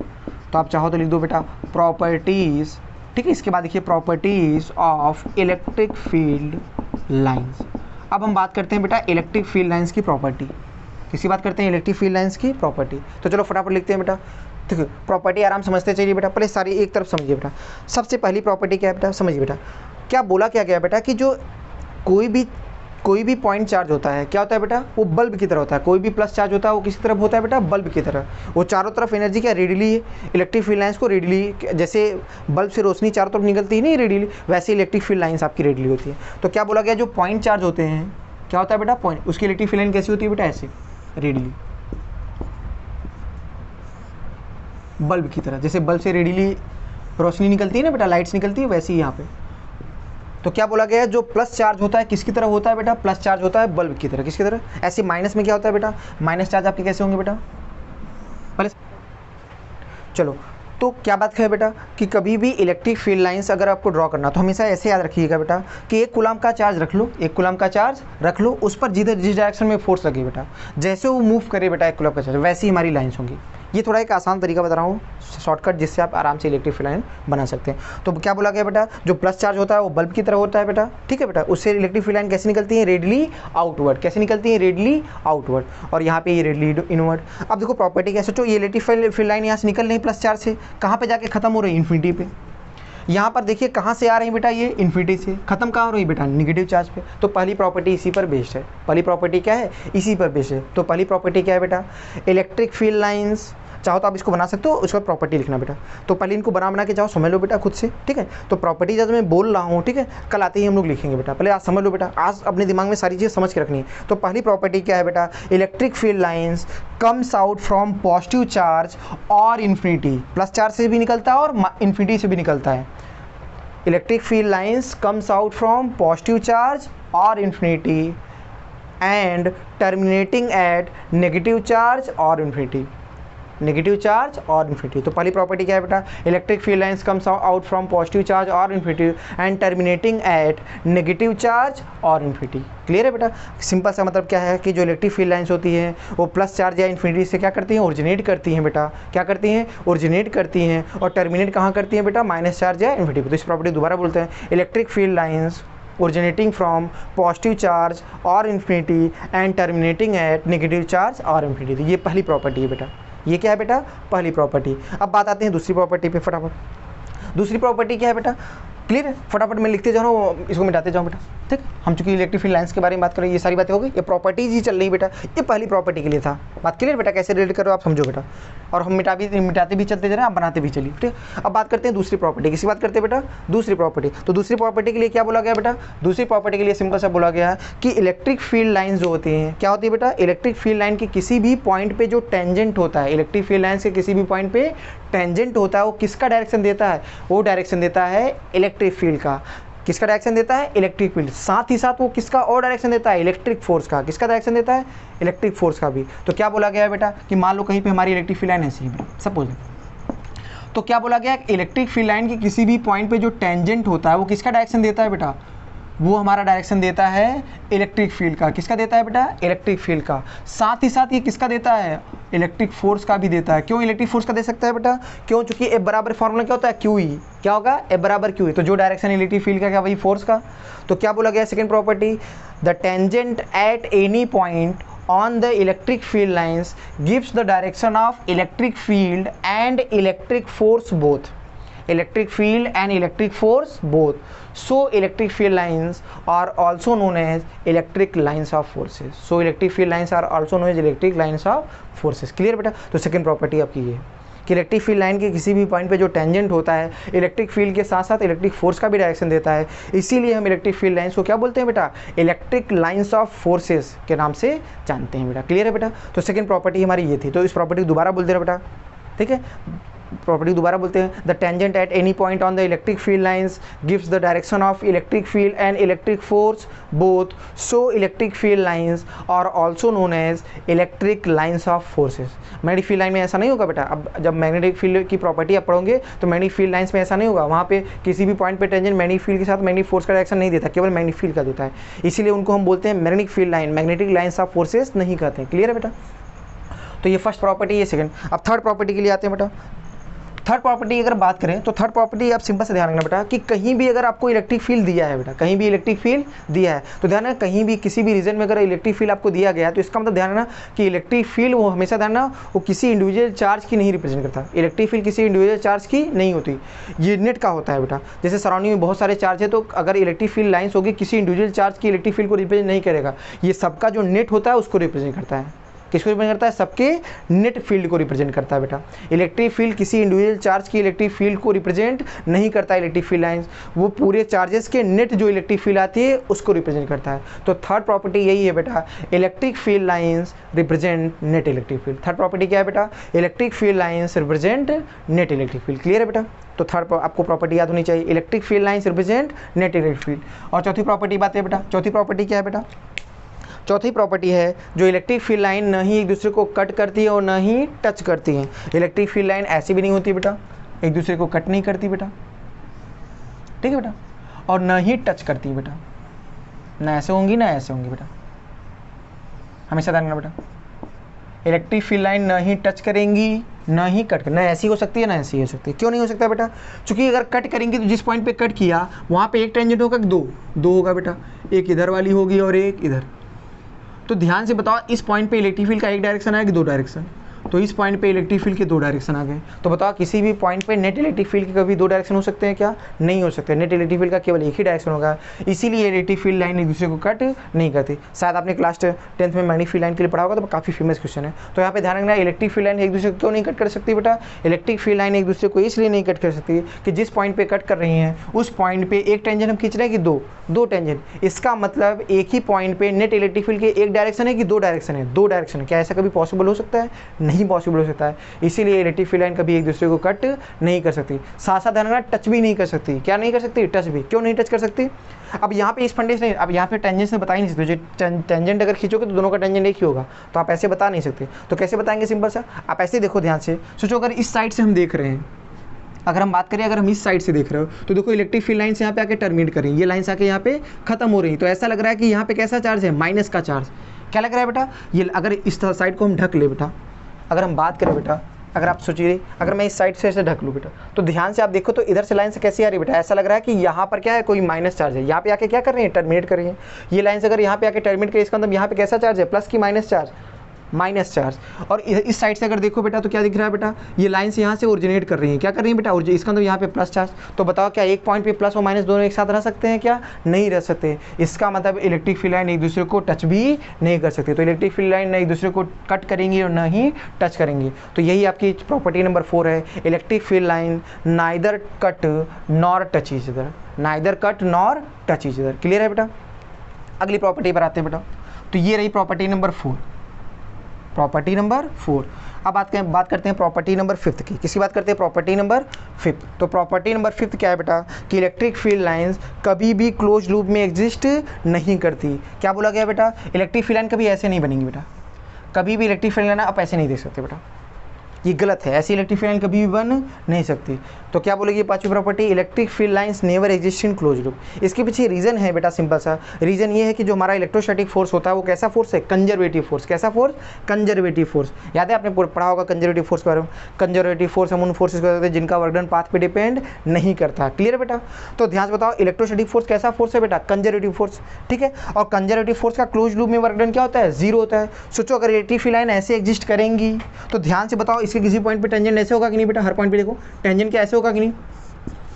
तो आप चाहो तो लिख दो बेटा प्रॉपर्टीज़, ठीक है। इसके बाद देखिए properties of electric field lines. अब हम बात करते हैं बेटा इलेक्ट्रिक फील्ड लाइंस की प्रॉपर्टी। किसकी बात करते हैं, इलेक्ट्रिक फील्ड लाइंस की प्रॉपर्टी। तो चलो फटाफट लिखते हैं बेटा। देखिए प्रॉपर्टी आराम समझते चलिए बेटा, पहले सारी एक तरफ समझिए बेटा। सबसे पहली प्रॉपर्टी क्या है बेटा, समझिए बेटा। क्या बोला क्या गया बेटा कि जो कोई भी पॉइंट चार्ज होता है, क्या होता है बेटा, वो बल्ब की तरह होता है। कोई भी प्लस चार्ज होता है वो किसी तरफ होता है बेटा, बल्ब की तरह। वो चारों तरफ एनर्जी क्या रेडिली, इलेक्ट्रिक फील्ड लाइंस को रेडिली, जैसे बल्ब से रोशनी चारों तरफ निकलती है नहीं रेडिली, वैसे इलेक्ट्रिक फील्ड लाइंस आपकी रेडिली होती है। तो क्या बोला गया, जो पॉइंट चार्ज होते हैं क्या होता है बेटा, पॉइंट, उसकी इलेक्ट्रिक फील्ड लाइन कैसी होती है बेटा, ऐसे रेडिली, बल्ब की तरह। जैसे बल्ब से रेडिली रोशनी निकलती है ना बेटा, लाइट्स निकलती है, वैसे ही यहाँ पे। तो क्या बोला गया है, जो प्लस चार्ज होता है किसकी तरह होता है बेटा, प्लस चार्ज होता है बल्ब की तरह। किसकी तरह, ऐसे माइनस में क्या होता है बेटा, माइनस चार्ज आपके कैसे होंगे बेटा, पहले चलो। तो क्या बात है बेटा कि कभी भी इलेक्ट्रिक फील्ड लाइंस अगर आपको ड्रॉ करना तो हमेशा ऐसे याद रखिएगा बेटा कि 1 कूलम का चार्ज रख लो, 1 कूलम का चार्ज रख लो, उस पर जिस डायरेक्शन में फोर्स लगे बेटा, जैसे वो मूव करे बेटा 1 कूलम का चार्ज, वैसी हमारी लाइंस होंगी। ये थोड़ा एक आसान तरीका बता रहा हूँ, शॉर्टकट, जिससे आप आराम से इलेक्ट्रिक फील्ड लाइन बना सकते हैं। तो क्या बोला गया बेटा, जो प्लस चार्ज होता है वो बल्ब की तरह होता है बेटा, ठीक है बेटा। उससे इलेक्ट्रिक फील्ड लाइन कैसे निकलती है, रेडली आउटवर्ड। कैसे निकलती है, रेडली आउटवर्ड। और यहाँ पे ये रेडली इनवर्ड। अब देखो प्रॉपर्टी क्या, सोचो ये इलेक्ट्रिक फील्ड लाइन यहाँ से निकल रही प्लस चार्ज से, कहाँ पे जाके खत्म हो रही है, इन्फिनिटी पे। यहाँ पर देखिए कहाँ से आ रही है बेटा, ये इन्फिनिटी से खत्म कहाँ हो रही है बेटा, निगेटिव चार्ज पे। तो पहली प्रॉपर्टी इसी पर बेस्ड है। पहली प्रॉपर्टी क्या है, इसी पर बेस्ड है। तो पहली प्रॉपर्टी क्या है बेटा, इलेक्ट्रिक फील्ड लाइंस, चाहो तो आप इसको बना सकते हो, उसका प्रॉपर्टी लिखना बेटा। तो पहले इनको बना के चाहो समझ लो बेटा खुद से, ठीक है। तो प्रॉपर्टी जब मैं बोल रहा हूँ, ठीक है, कल आते ही हम लोग लिखेंगे बेटा, पहले आज समझ लो बेटा, आज अपने दिमाग में सारी चीज़ समझ के रखनी है। तो पहली प्रॉपर्टी क्या है बेटा, electric field lines comes out from positive charge और इन्फिनिटी। प्लस चार्ज से भी निकलता है और इन्फिनिटी से भी निकलता है। Electric field lines comes out from positive charge और infinity and terminating at negative charge और इन्फिनिटी। नेगेटिव चार्ज और इन्फिनिटी। तो पहली प्रॉपर्टी क्या है बेटा, electric field lines comes out from positive charge और infinity and terminating at negative charge और इन्फिनिटी। क्लियर है बेटा। सिंपल सा मतलब क्या है कि जो इलेक्ट्रिक फील्ड लाइंस होती हैं वो प्लस चार्ज या इन्फिनिटी से क्या करती हैं, ओरिजिनेट करती हैं बेटा। क्या करती हैं, ओरिजिनेट करती हैं। और टर्मिनेट कहाँ करती हैं बेटा, माइनस चार्ज या इन्फिनिटी। तो इस प्रॉपर्टी दोबारा बोलते हैं, electric field lines originating from positive charge और infinity and terminating at negative charge और infinity। ये पहली प्रॉपर्टी है बेटा। ये क्या है बेटा, पहली प्रॉपर्टी। अब बात आते हैं दूसरी प्रॉपर्टी पे फटाफट। दूसरी प्रॉपर्टी क्या है बेटा, क्लियर है, फटाफट मैं लिखते जाऊँ, इसको मिटाते जाऊँ बेटा, ठीक, हम चूंकि इलेक्ट्रिक फील्ड लाइंस के बारे में बात करें, ये सारी बातें हो गई। ये प्रॉपर्टीज ही चल रही बेटा, ये पहली प्रॉपर्टी के लिए था। बात क्लियर बेटा, कैसे रिलेट करो आप समझो बेटा। और हम मिटाते भी चलते जा रहे हैं, आप बनाते भी चलिए। ठीक, अब बात करते हैं दूसरी प्रॉपर्टी। किसी बात करते हैं बेटा, दूसरी प्रॉपर्टी। तो दूसरी प्रॉपर्टी के लिए क्या बोला गया बेटा, दूसरी प्रॉपर्टी के लिए सिंपल सा बोला गया कि इलेक्ट्रिक फील्ड लाइन्स जो होती हैं, क्या होती है बेटा, इलेक्ट्रिक फील्ड लाइन के किसी भी पॉइंट पे जो टेंजेंट होता है, इलेक्ट्रिक फील्ड लाइन के किसी भी पॉइंट पे टेंजेंट होता है, वो किसका डायरेक्शन देता है, वो डायरेक्शन देता है इलेक्ट्रिक फील्ड का। किसका डायरेक्शन देता है, इलेक्ट्रिक फील्ड। साथ ही साथ वो किसका और डायरेक्शन देता है, इलेक्ट्रिक फोर्स का। किसका डायरेक्शन देता है, इलेक्ट्रिक फोर्स का भी। तो क्या बोला गया है बेटा कि मान लो कहीं पे हमारी इलेक्ट्रिक फील्ड लाइन ऐसी है सपोज, तो क्या बोला गया, इलेक्ट्रिक फील्ड लाइन की किसी भी पॉइंट पे जो टेंजेंट होता है वो किसका डायरेक्शन देता है बेटा, वो हमारा डायरेक्शन देता है इलेक्ट्रिक फील्ड का। किसका देता है बेटा, इलेक्ट्रिक फील्ड का। साथ ही साथ ये किसका देता है, इलेक्ट्रिक फोर्स का भी देता है। क्यों इलेक्ट्रिक फोर्स का दे सकता है बेटा, क्यों, चूंकि ए बराबर फॉर्मूला क्या होता है, क्यू ई, क्या होगा, ए बराबर क्यू ई। तो जो डायरेक्शन इलेक्ट्रिक फील्ड का क्या, वही फोर्स का। तो क्या बोला गया second property, the tangent at any point on the electric field lines gives the direction of electric field and electric force both. Electric field and electric force both. So electric field lines are also known as electric lines of forces. So electric field lines are also known as electric lines of forces. Clear बेटा। तो second property आपकी ये कि इलेक्ट्रिक फील्ड लाइन के किसी भी पॉइंट पे जो टेंजेंट होता है, इलेक्ट्रिक फील्ड के साथ साथ इलेक्ट्रिक फोर्स का भी डायरेक्शन देता है। इसीलिए हम इलेक्ट्रिक फील्ड लाइंस को क्या बोलते हैं बेटा, इलेक्ट्रिक लाइंस ऑफ फोर्सेस के नाम से जानते हैं बेटा। क्लियर है बेटा। तो सेकंड प्रॉपर्टी हमारी ये थी। तो इस प्रॉपर्टी दोबारा बोलते हैं बेटा, ठीक है, प्रॉपर्टी दोबारा बोलते हैं, the tangent at any point on the electric field lines gives the direction of electric field and electric force both. So electric field lines are also known as electric lines of forces. Magnetic field line में ऐसा नहीं होगा बेटा। अब जब मैग्नेटिक फील्ड की प्रॉपर्टी आप पढ़ोगे तो मैग्नेटिक फील्ड लाइंस में ऐसा नहीं होगा, वहाँ पे किसी भी पॉइंट पे टेंजेंट मैग्नेटिक फील्ड के साथ मैग्नेटिक फोर्स का डायरेक्शन नहीं देता, केवल मैग्नेटिक फील्ड का देता है। इसीलिए उनको हम बोलते हैं magnetic field line, magnetic lines of forces नहीं कहते हैं। क्लियर है बेटा। तो ये फर्स्ट प्रॉपर्टी, ये सेकंड। अब थर्ड प्रॉपर्टी के लिए आते हैं बेटा। थर्ड प्रॉपर्टी अगर बात करें तो थर्ड प्रॉपर्टी आप सिंपल से ध्यान रखना बेटा कि कहीं भी अगर आपको इलेक्ट्रिक फील्ड दिया है बेटा, कहीं भी इलेक्ट्रिक फील्ड दिया है तो ध्यान रखना, कहीं भी किसी भी रीजन में अगर इलेक्ट्रिक फील्ड आपको दिया गया है तो इसका मतलब ध्यान रखना कि इलेक्ट्रिक फील्ड वो हमेशा ध्यान रखना वो किसी इंडिविजुअल चार्ज की नहीं रिप्रेजेंट करता। इलेक्ट्रिक फील्ड किसी इंडिविजुअल चार्ज की नहीं होती, ये नेट का होता है बेटा। जैसे सराउंडिंग में बहुत सारे चार्ज है तो अगर इलेक्ट्रिक फील्ड लाइन्स होगी किसी इंडिविजुअल चार्ज की इलेक्ट्रिक फील्ड को रिप्रेजेंट नहीं करेगा, ये सबका जो नेट होता है उसको रिप्रेजेंट करता है। किसको रिप्रेजेंट करता है, सबके नेट फील्ड को रिप्रेजेंट करता है बेटा। इलेक्ट्रिक फील्ड किसी इंडिविजुअल चार्ज की इलेक्ट्रिक फील्ड को रिप्रेजेंट नहीं करता है इलेक्ट्रिक फील्ड लाइंस, वो पूरे चार्जेस के नेट जो इलेक्ट्रिक फील्ड आती है उसको रिप्रेजेंट करता है। तो थर्ड प्रॉपर्टी यही है बेटा, electric field lines represent net electric field. Third property क्या है बेटा, electric field lines represent net electric field. Clear है बेटा। तो थर्ड आपको प्रॉपर्टी याद होनी चाहिए, electric field lines represent net electric field. और चौथी प्रॉपर्टी बात है बेटा, चौथी प्रॉपर्टी क्या है बेटा, चौथी प्रॉपर्टी है जो इलेक्ट्रिक फील्ड लाइन न ही एक दूसरे को कट करती है और न ही टच करती है। इलेक्ट्रिक फील्ड लाइन ऐसी भी नहीं होती बेटा, एक दूसरे को कट नहीं करती बेटा, ठीक है बेटा, और न ही टच करती है बेटा, ना ऐसे होंगी ना ऐसे होंगी बेटा, हमेशा ध्यान रखना बेटा। इलेक्ट्रिक फील्ड लाइन न ही टच करेंगी ना ही कट, ना ऐसी हो सकती है ना ऐसी हो सकती है। क्यों नहीं हो सकता बेटा, क्योंकि अगर कट करेंगे तो जिस पॉइंट पे कट किया वहाँ पे एक टेंजेंट होगा कि दो होगा बेटा, एक इधर वाली होगी और एक इधर। तो ध्यान से बताओ इस पॉइंट पे इलेक्ट्रिक फील्ड का एक डायरेक्शन आया कि दो डायरेक्शन, तो इस पॉइंट पे इलेक्ट्रिक फील्ड के दो डायरेक्शन आ गए। तो बताओ किसी भी पॉइंट पे नेट इलेक्ट्रिक फील्ड के कभी दो डायरेक्शन हो सकते हैं क्या, नहीं हो सकते। नेट इलेक्ट्रिक फील्ड का केवल एक ही डायरेक्शन होगा, इसीलिए इलेक्ट्रिक फील्ड लाइन एक दूसरे को कट नहीं करती। शायद आपने क्लास 10th में मैग्नेटिक फील्ड लाइन के लिए पढ़ा होगा, तो काफ़ी फेमस क्वेश्चन है। तो यहाँ पे ध्यान रखना, इलेक्ट्रिक फील्ड लाइन एक दूसरे को क्यों नहीं कट कर सकती बेटा, इलेक्ट्रिक फील्ड लाइन एक दूसरे को इसलिए नहीं कट कर सकती कि जिस पॉइंट पे कट कर रही हैं उस पॉइंट पे एक टेंजेंट हम खींच रहे हैं कि दो टेंजेंट। इसका मतलब एक ही पॉइंट पे नेट इलेक्ट्रिक फील्ड के एक डायरेक्शन है कि दो डायरेक्शन है, दो डायरेक्शन है। क्या ऐसा कभी पॉसिबल हो सकता है, नहीं पॉसिबल हो सकता है। इसीलिए इलेक्ट्रिक फील्ड लाइन कभी एक दूसरे को कट नहीं कर सकती। साथ साथ ध्यान रखना, टच भी नहीं कर सकती। क्या नहीं कर सकती, टच भी। क्यों नहीं टच कर सकती, अब यहाँ पे इस फंडे से, अब यहाँ पे टेंजेंट से बता ही नहीं सकते। टेंजेंट अगर खींचोगे तो दोनों का टेंजेंट एक ही होगा, तो आप ऐसे बता नहीं सकते। तो कैसे बताएंगे, सिंपल सा, आप ऐसे देखो, ध्यान से सोचो, अगर इस साइड से हम देख रहे हैं, अगर हम बात करें, अगर हम इस साइड से देख रहे हो तो देखो इलेक्ट्रिक फील्ड लाइन से यहाँ पे आके टर्मिनेट करें, ये लाइन से आके यहाँ पे खत्म हो रही है, तो ऐसा लग रहा है कि यहाँ पे कैसा चार्ज है, माइनस का चार्ज। क्या लग रहा है बेटा, ये अगर इस साइड को हम ढक ले बेटा, अगर हम बात करें बेटा, अगर आप सोचिए, अगर मैं इस साइड से ऐसे ढक लूँ बेटा, तो ध्यान से आप देखो तो इधर से लाइन से कैसी आ रही है बेटा, ऐसा लग रहा है कि यहाँ पर क्या है, कोई माइनस चार्ज है। यहाँ पे आके क्या कर रही है, टर्मिनेट कर रही है। ये लाइन से अगर यहाँ पे आके टर्मिनेट करें, इसका मतलब यहाँ पे कैसा चार्ज है, प्लस की माइनस चार्ज, माइनस चार्ज। और इस साइड से अगर देखो बेटा तो क्या दिख रहा है बेटा, ये लाइन्स यहाँ से ओरिजिनेट कर रही हैं, क्या कर रही हैं बेटा, इसका मतलब यहाँ पे प्लस चार्ज। तो बताओ क्या एक पॉइंट पे प्लस और माइनस दोनों एक साथ रह सकते हैं, क्या नहीं रह सकते। इसका मतलब इलेक्ट्रिक फील्ड लाइन एक दूसरे को टच भी नहीं कर सकते। तो इलेक्ट्रिक फील्ड लाइन न एक दूसरे को कट करेंगी और न ही टच करेंगी। तो यही आपकी प्रॉपर्टी नंबर 4 है, electric field line neither cut nor touch each other, neither cut nor touch each other. Clear है बेटा। अगली प्रॉपर्टी पर आते हैं बेटा। तो ये रही प्रॉपर्टी नंबर 4, प्रॉपर्टी नंबर 4। अब बात करते हैं प्रॉपर्टी नंबर 5 की। किसकी बात करते हैं, प्रॉपर्टी नंबर 5। तो प्रॉपर्टी नंबर 5 क्या है बेटा कि इलेक्ट्रिक फील्ड लाइंस कभी भी क्लोज लूप में एग्जिस्ट नहीं करती। क्या बोला गया बेटा, इलेक्ट्रिक फील्ड लाइन कभी ऐसे नहीं बनेंगी बेटा, कभी भी इलेक्ट्रिक फील्ड लाइन आप ऐसे नहीं देख सकते बेटा, ये गलत है, ऐसी इलेक्ट्रिक फील्ड लाइन कभी भी बन नहीं सकती। तो क्या बोलेगी पांचवी property, electric field lines never exist in close loop. इसके पीछे रीजन है बेटा, सिंपल सा रीजन ये है कि जो हमारा इलेक्ट्रोस्टैटिक फोर्स होता है वो कैसा फोर्स है, कंजर्वेटिव फोर्स। कैसा फोर्स, कंजर्वेटिव फोर्स। याद है आपने पढ़ा होगा कंजर्वेटिव फोर्स के बारे में। कंजर्वेटिव फोर्स हम उन फोर्सेस को कहते हैं जिनका वर्क डन पाथ पे डिपेंड नहीं करता। क्लियर है बेटा। तो ध्यान से बताओ, इलेक्ट्रोस्टैटिक फोर्स कैसा फोर्स है बेटा, कंजर्वेटिव फोर्स। ठीक है, और कंजर्वेटिव फोर्स का क्लोज लूप में वर्क डन क्या होता है, जीरो होता है। सोचो अगर इलेक्ट्रिक फील्ड लाइन ऐसे एग्जिस्ट करेंगी तो ध्यान से बताओ इसके किसी पॉइंट पे टेंजेंट ऐसे होगा कि नहीं बेटा, हर पॉइंट पे देखो टेंजेंट क्या ऐसे होगा कि नहीं,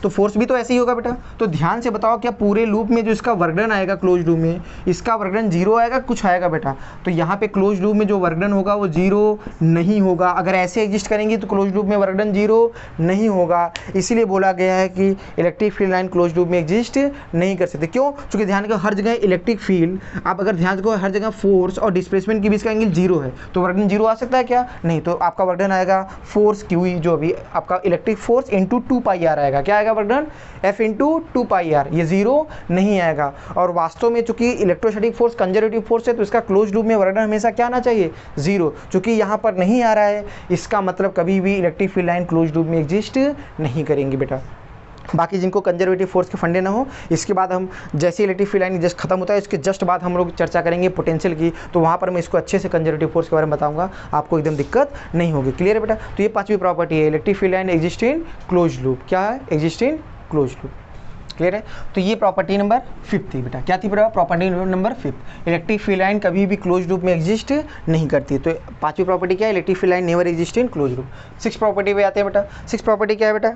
तो फोर्स भी तो ऐसे ही होगा बेटा। तो ध्यान से बताओ क्या पूरे लूप में जो इसका वर्कडन आएगा क्लोज लूप में, इसका वर्कडन जीरो आएगा, कुछ आएगा बेटा। तो यहाँ पे क्लोज लूप में जो वर्कडन होगा वो जीरो नहीं होगा। अगर ऐसे एग्जिस्ट करेंगे तो क्लोज लूप में वर्कडन जीरो नहीं होगा। इसीलिए बोला गया है कि electric field line close loop में एग्जिस्ट नहीं कर सकते। क्यों, क्योंकि ध्यान का हर जगह इलेक्ट्रिक फील्ड, आप अगर ध्यान को हर जगह फोर्स और डिस्प्लेसमेंट के बीच का एंगल जीरो है, तो वर्कडन जीरो आ सकता है क्या, नहीं। तो आपका वर्कडन आएगा फोर्स क्यू, जो अभी आपका इलेक्ट्रिक फोर्स इंटू 2πr आएगा। क्या आएगा वर्कडन, F इंटू 2πr, ये जीरो नहीं आएगा। और वास्तव में चूंकि इलेक्ट्रोस्टैटिक फोर्स कंजर्वेटिव फोर्स है तो इसका क्लोज लूप में वर्कडन हमेशा क्या आना चाहिए, जीरो। चूंकि यहाँ पर नहीं आ रहा है, इसका मतलब कभी भी electric field line close loop में एग्जिस्ट नहीं करेंगी बेटा। बाकी जिनको कंजर्वेटिव फोर्स के फंडे ना हो, इसके बाद हम जैसे इलेक्ट्रिक फील्ड लाइन जस्ट खत्म होता है इसके जस्ट बाद हम लोग चर्चा करेंगे पोटेंशियल की, तो वहाँ पर मैं इसको अच्छे से कंजर्वेटिव फोर्स के बारे में बताऊंगा, आपको एकदम दिक्कत नहीं होगी। क्लियर है बेटा। तो ये पांचवी प्रॉपर्टी है, electric field line exist in close loop. क्या है, exist in close loop. Clear है। तो ये प्रॉपर्टी नंबर 5 थी बेटा। क्या थी बेटा, property number 5, electric field line कभी भी क्लोज लूप में एग्जिस्ट नहीं करती। तो पांचवी प्रॉपर्टी क्या है, electric field line never exist in close loop. 6 property पे आते हैं बेटा। 6 प्रॉपर्टी क्या है बेटा,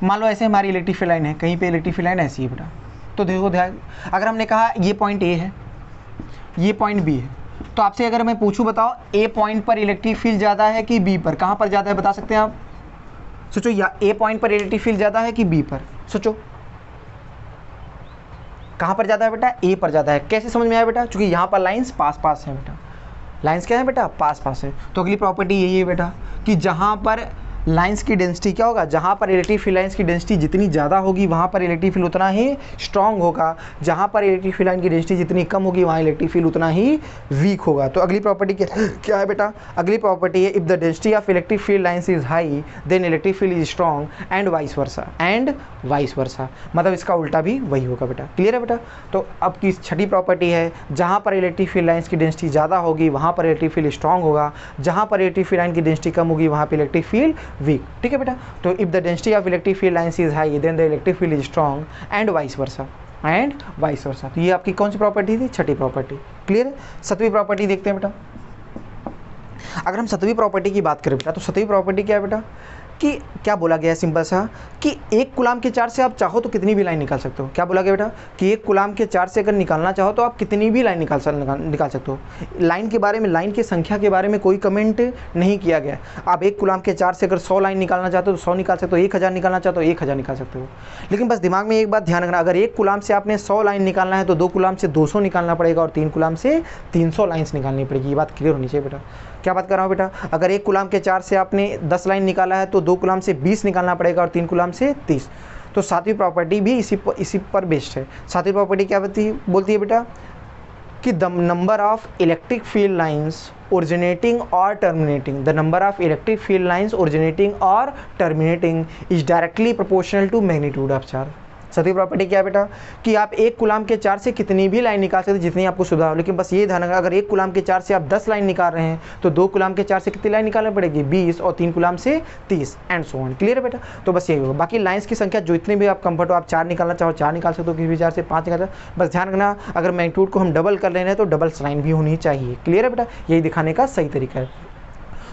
मान लो ऐसे हमारी इलेक्ट्रिक फील्ड लाइन है, कहीं पे इलेक्ट्रिक फील्ड लाइन ऐसी है बेटा। तो देखो ध्यान, अगर हमने कहा ये पॉइंट ए है, ये पॉइंट बी है, तो आपसे अगर मैं पूछूं बताओ ए पॉइंट पर इलेक्ट्रिक फील्ड ज़्यादा है कि बी पर, कहाँ पर ज़्यादा है बता सकते हैं आप, सोचो। या ए पॉइंट पर इलेक्ट्रिक फील्ड ज़्यादा है कि बी पर, सोचो कहाँ पर ज़्यादा है बेटा, ए पर ज़्यादा है। कैसे समझ में आया बेटा, क्योंकि यहाँ पर लाइंस पास पास है बेटा, लाइंस क्या है बेटा, पास पास है। तो अगली प्रॉपर्टी यही है बेटा कि जहाँ पर लाइंस की डेंसिटी क्या होगा, जहाँ पर इलेक्ट्रिक फील्ड लाइंस की डेंसिटी जितनी ज़्यादा होगी वहाँ पर इलेक्ट्रिक फील्ड उतना ही स्ट्रांग होगा, जहाँ पर इलेक्ट्रिक फील्ड लाइन की डेंसिटी जितनी कम होगी वहाँ इलेक्ट्रिक फील्ड उतना ही वीक होगा। तो अगली प्रॉपर्टी क्या है बेटा, अगली प्रॉपर्टी है if the density of electric field lines is high then electric field is strong and vice versa, and vice versa, मतलब इसका उल्टा भी वही होगा बेटा। क्लियर है बेटा। तो अब की छठी प्रॉपर्टी है, जहाँ पर इलेक्ट्रिक फील्ड लाइंस की डेंसिटी ज़्यादा होगी वहाँ पर इलेक्ट्रिक फील्ड स्ट्रॉन्ग होगा, जहाँ पर इलेक्ट्रिक फील्ड लाइन की डेंसिटी कम होगी वहाँ पर इलेक्ट्रिक फील्ड वीक। ठीक है बेटा। तो if the density of electric field lines is high then the electric field is strong and vice versa, and vice versa. तो ये आपकी कौन सी प्रॉपर्टी थी, छठी प्रॉपर्टी। क्लियर है। सातवीं प्रॉपर्टी देखते हैं बेटा। अगर हम सातवीं प्रॉपर्टी की बात करें बेटा, तो सातवीं प्रॉपर्टी क्या है बेटा कि क्या बोला गया है, सिंपल सा कि एक कूलाम के चार्ज से आप चाहो तो कितनी भी लाइन निकाल सकते हो। क्या बोला गया बेटा कि एक कूलाम के चार्ज से अगर निकालना चाहो तो आप कितनी भी लाइन निकाल सकते हो। लाइन के बारे में, लाइन की संख्या के बारे में कोई कमेंट नहीं किया गया। आप एक कूलाम के चार्ज से अगर 100 लाइन निकालना चाहते हो तो 100 निकाल सकते हो, 1000 निकालना चाहते हो 1000 निकाल सकते हो। लेकिन बस दिमाग में एक बात ध्यान रखना, अगर एक कूलाम से आपने 100 लाइन निकालना है तो 2 कूलाम से 200 निकालना पड़ेगा और 3 कूलाम से 300 लाइन्स निकालनी पड़ेगी। ये बात क्लियर होनी चाहिए बेटा। क्या बात कर रहा हूँ बेटा, अगर एक कूलाम के चार्ज से आपने 10 लाइन निकाला है तो 2 कूलाम से 20 निकालना पड़ेगा और 3 कूलाम से 30। तो सातवीं प्रॉपर्टी भी इसी पर बेस्ड है। सातवीं प्रॉपर्टी क्या बोलती है बेटा कि the number of electric field lines originating or terminating, the number of electric field lines originating or terminating is directly proportional to magnitude of charge। सातवीं प्रॉपर्टी क्या है बेटा कि आप 1 कूलाम के चार्ज से कितनी भी लाइन निकाल सकते हैं जितनी आपको सुविधा हो, लेकिन बस ये ध्यान रखना अगर 1 कूलाम के चार्ज से आप 10 लाइन निकाल रहे हैं तो 2 कूलाम के चार्ज से कितनी लाइन निकालनी पड़ेगी 20 और 3 कूलाम से 30 एंड सो ऑन। क्लियर है बेटा। तो बस यही होगा, बाकी लाइन्स की संख्या जो इतनी भी आप कंफर्ट हो, आप 4 निकालना चाहो 4 निकाल सकते हो, किसी भी चार्ज से 5 निकाल, बस ध्यान रखना अगर मैग्नीट्यूड को हम डबल कर रहे हैं तो डबल लाइन भी होनी चाहिए। क्लियर है बेटा, यही दिखाने का सही तरीका है।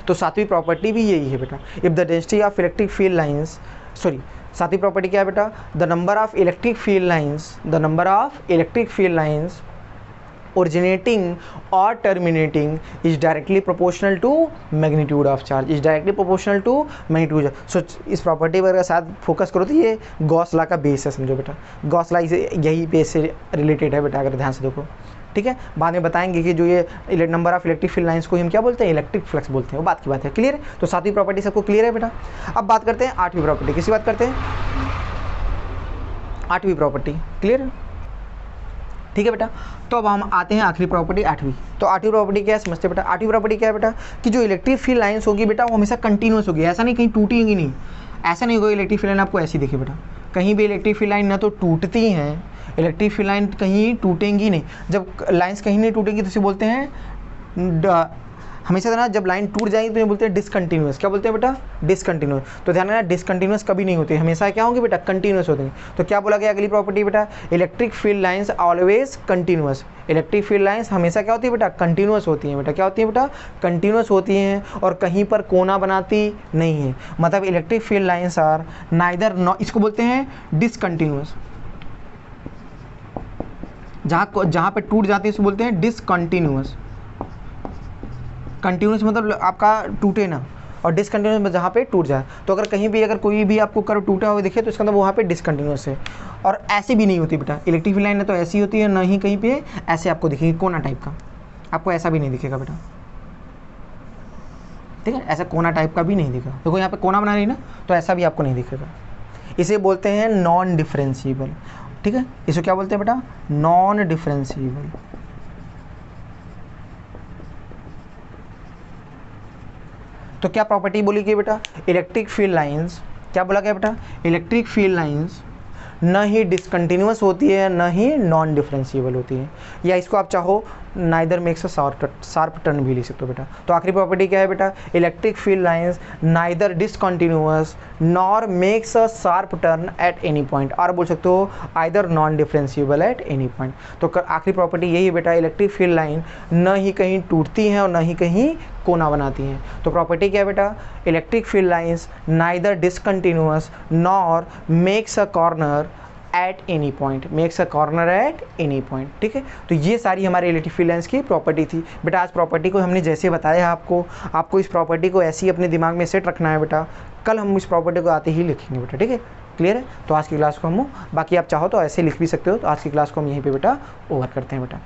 तो सातवीं प्रॉपर्टी भी यही है बेटा, if the density of electric field lines, sorry सातवीं प्रॉपर्टी क्या है बेटा, the number of electric field lines originating or terminating is directly proportional to magnitude of charge, is directly proportional to magnitude। सो इस प्रॉपर्टी पर साथ फोकस करो तो ये गॉस लॉ का बेस है, समझो बेटा। गॉस लॉ यही बेस से रिलेटेड है बेटा, अगर ध्यान से देखो, ठीक है। बाद में बताएंगे कि जो ये number of electric field lines को हम क्या बोलते हैं, इलेक्ट्रिक फ्लक्स बोलते हैं, वो बात की बात है। क्लियर है। तो सातवीं प्रॉपर्टी सबको क्लियर है बेटा। अब बात करते हैं आठवीं प्रॉपर्टी, किसी बात करते हैं आठवीं प्रॉपर्टी। क्लियर है, ठीक है बेटा। तो अब हम आते हैं आखिरी प्रॉपर्टी आठवीं। तो आठवीं प्रॉपर्टी क्या है समझते हैं बेटा। आठवीं प्रॉपर्टी क्या है बेटा कि जो इलेक्ट्रिक फील्ड लाइंस होगी बेटा वो हमेशा कंटिन्यूस होगी, ऐसा नहीं कहीं टूटेंगी नहीं, ऐसा नहीं होगा इलेक्ट्रिक फील्ड लाइन आपको ऐसी दिखे बेटा, कहीं भी इलेक्ट्रिक फील्ड लाइन ना तो टूटती हैं, इलेक्ट्रिक फील्ड लाइन कहीं टूटेंगी नहीं। जब लाइन्स कहीं नहीं टूटेंगी तो इसे बोलते हैं हमेशा ना, जब लाइन टूट जाएगी तो ये बोलते हैं डिसकंटिन्यूस। क्या बोलते हैं बेटा, डिसकंटिन्यूस। तो ध्यान रखना डिसकंटिन्यूस कभी नहीं होती, हमेशा क्या होंगे बेटा, कंटिन्यूस होते हैं। तो क्या बोला गया अगली प्रॉपर्टी बेटा, electric field lines always continuous. Electric field lines हमेशा क्या होती है बेटा, कंटिन्यूस होती हैं बेटा। क्या होती है बेटा, कंटिन्यूस होती हैं और कहीं पर कोना बनाती नहीं है। मतलब electric field lines are neither, इसको बोलते हैं डिसकंटिन्यूस। जहाँ पे टूट जाती है इसको बोलते हैं डिसकंटिन्यूस। कंटिन्यूस मतलब आपका टूटे ना, और डिसकंटिन्यूस में जहाँ पे टूट जाए। तो अगर कहीं भी अगर कोई भी आपको कर्व टूटा हुआ दिखे तो इसका मतलब वहाँ पे डिसकंटिन्यूस है। और ऐसी भी नहीं होती बेटा, इलेक्ट्रिक फील्ड लाइन है तो ऐसी होती है, ना ही कहीं पे ऐसे आपको दिखेगी कोना टाइप का, आपको ऐसा भी नहीं दिखेगा बेटा, ठीक है। ऐसा कोना टाइप का भी नहीं दिखेगा, देखो यहाँ पे कोना बना रही ना, तो ऐसा भी आपको नहीं दिखेगा। इसे बोलते हैं नॉन डिफरेंशिएबल, ठीक है। इसे क्या बोलते हैं बेटा, नॉन डिफरेंशिएबल। तो क्या प्रॉपर्टी बोली गई बेटा, इलेक्ट्रिक फील्ड लाइंस, क्या बोला गया बेटा, इलेक्ट्रिक फील्ड लाइंस न ही डिसकंटिन्यूस होती है न ही नॉन डिफरेंशिएबल होती है, या इसको आप चाहो neither makes a sharp turn भी लिख सकते हो बेटा। तो आखिरी प्रॉपर्टी क्या है बेटा, electric field lines neither discontinuous nor makes a sharp turn eight any point, और बोल सकते हो either non differentiable eight any point. तो आखिरी प्रॉपर्टी यही है बेटा, इलेक्ट्रिक फील्ड लाइन न ही कहीं टूटती हैं और न ही कहीं कोना बनाती हैं। तो प्रॉपर्टी क्या है बेटा, electric field lines neither discontinuous nor makes a corner eight any point, makes a corner eight any point, ठीक है। तो ये सारी हमारी इलेक्ट्रिक फील्ड लाइंस की प्रॉपर्टी थी बेटा। आज प्रॉपर्टी को हमने जैसे बताया आपको इस प्रॉपर्टी को ऐसे ही अपने दिमाग में सेट रखना है बेटा। कल हम इस प्रॉपर्टी को आते ही लिखेंगे बेटा, ठीक है। क्लियर है। तो आज की क्लास को हम बाकी आप चाहो तो ऐसे लिख भी सकते हो। तो आज की क्लास को हम यहीं पे बेटा ओवर करते हैं बेटा।